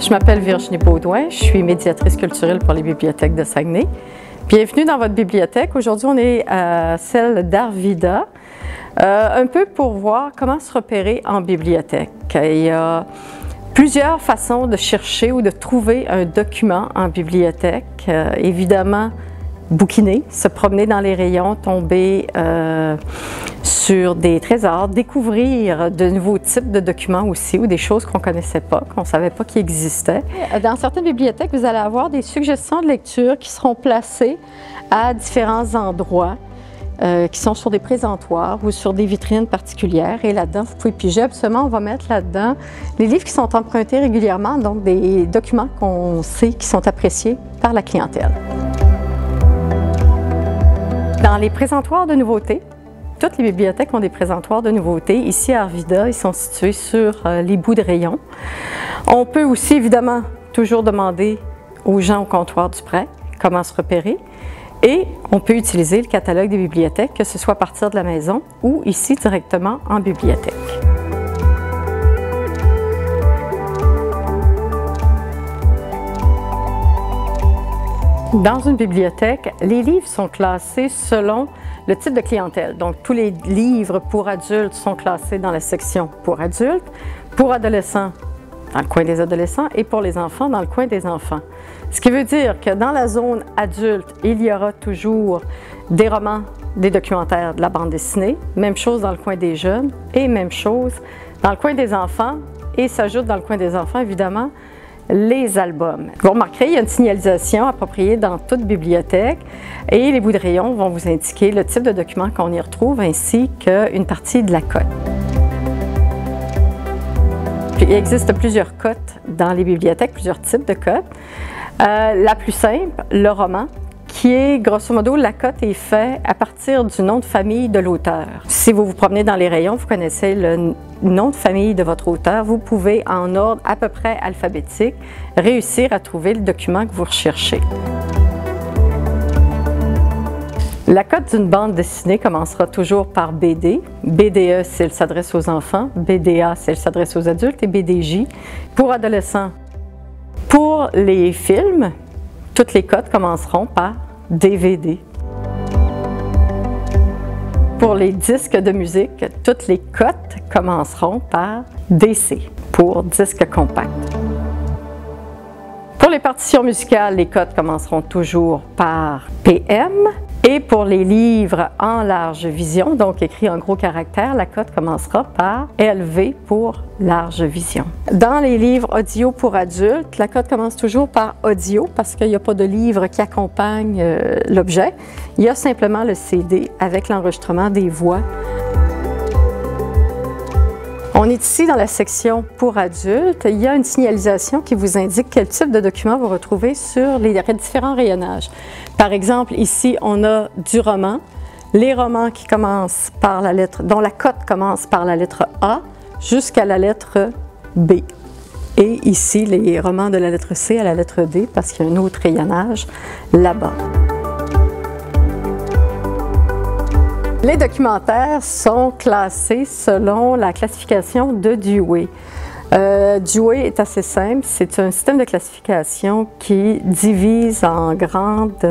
Je m'appelle Virginie Baudouin, je suis médiatrice culturelle pour les bibliothèques de Saguenay. Bienvenue dans votre bibliothèque. Aujourd'hui, on est à celle d'Arvida, un peu pour voir comment se repérer en bibliothèque. Il y a plusieurs façons de chercher ou de trouver un document en bibliothèque. Évidemment, bouquiner, se promener dans les rayons, tomber sur des trésors, découvrir de nouveaux types de documents aussi ou des choses qu'on ne connaissait pas, qu'on ne savait pas qu'ils existaient. Dans certaines bibliothèques, vous allez avoir des suggestions de lecture qui seront placées à différents endroits, qui sont sur des présentoirs ou sur des vitrines particulières. Et là-dedans, vous pouvez piger. Absolument, on va mettre là-dedans les livres qui sont empruntés régulièrement, donc des documents qu'on sait qui sont appréciés par la clientèle. Dans les présentoirs de nouveautés, toutes les bibliothèques ont des présentoirs de nouveautés. Ici à Arvida, ils sont situés sur les bouts de rayons. On peut aussi évidemment toujours demander aux gens au comptoir du prêt comment se repérer. Et on peut utiliser le catalogue des bibliothèques, que ce soit à partir de la maison ou ici directement en bibliothèque. Dans une bibliothèque, les livres sont classés selon le type de clientèle. Donc, tous les livres pour adultes sont classés dans la section pour adultes, pour adolescents dans le coin des adolescents et pour les enfants dans le coin des enfants. Ce qui veut dire que dans la zone adulte, il y aura toujours des romans, des documentaires, de la bande dessinée. Même chose dans le coin des jeunes et même chose dans le coin des enfants. Et s'ajoute dans le coin des enfants, évidemment, les albums. Vous remarquerez, il y a une signalisation appropriée dans toute bibliothèque et les bouts de rayon vont vous indiquer le type de document qu'on y retrouve ainsi qu'une partie de la cote. Puis, il existe plusieurs cotes dans les bibliothèques, plusieurs types de cotes. La plus simple, le roman, qui est, grosso modo, la cote est faite à partir du nom de famille de l'auteur. Si vous vous promenez dans les rayons, vous connaissez le nom de famille de votre auteur, vous pouvez, en ordre à peu près alphabétique, réussir à trouver le document que vous recherchez. La cote d'une bande dessinée commencera toujours par BD. BDE, si elle s'adresse aux enfants. BDA, si elle s'adresse aux adultes. Et BDJ, pour adolescents. Pour les films, toutes les cotes commenceront par DVD. Pour les disques de musique, toutes les cotes commenceront par DC, pour disque compact. Pour les partitions musicales, les cotes commenceront toujours par PM. Et pour les livres en large vision, donc écrit en gros caractères, la cote commencera par LV pour large vision. Dans les livres audio pour adultes, la cote commence toujours par audio parce qu'il n'y a pas de livre qui accompagne l'objet. Il y a simplement le CD avec l'enregistrement des voix. On est ici dans la section pour adultes. Il y a une signalisation qui vous indique quel type de document vous retrouvez sur les différents rayonnages. Par exemple, ici, on a du roman, les romans qui commencent par la lettre, dont la cote commence par la lettre A jusqu'à la lettre B. Et ici, les romans de la lettre C à la lettre D parce qu'il y a un autre rayonnage là-bas. Les documentaires sont classés selon la classification de Dewey. Dewey est assez simple, c'est un système de classification qui divise en grandes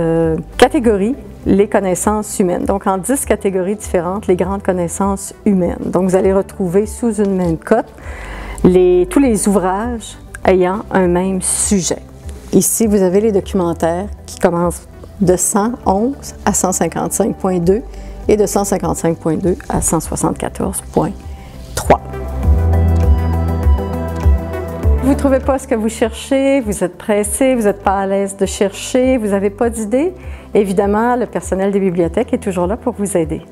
catégories les connaissances humaines. Donc en 10 catégories différentes, les grandes connaissances humaines. Donc vous allez retrouver sous une même cote tous les ouvrages ayant un même sujet. Ici, vous avez les documentaires qui commencent de 111 à 155.2 et de 155.2 à 174.3. Vous ne trouvez pas ce que vous cherchez, vous êtes pressé, vous n'êtes pas à l'aise de chercher, vous n'avez pas d'idée. Évidemment, le personnel des bibliothèques est toujours là pour vous aider.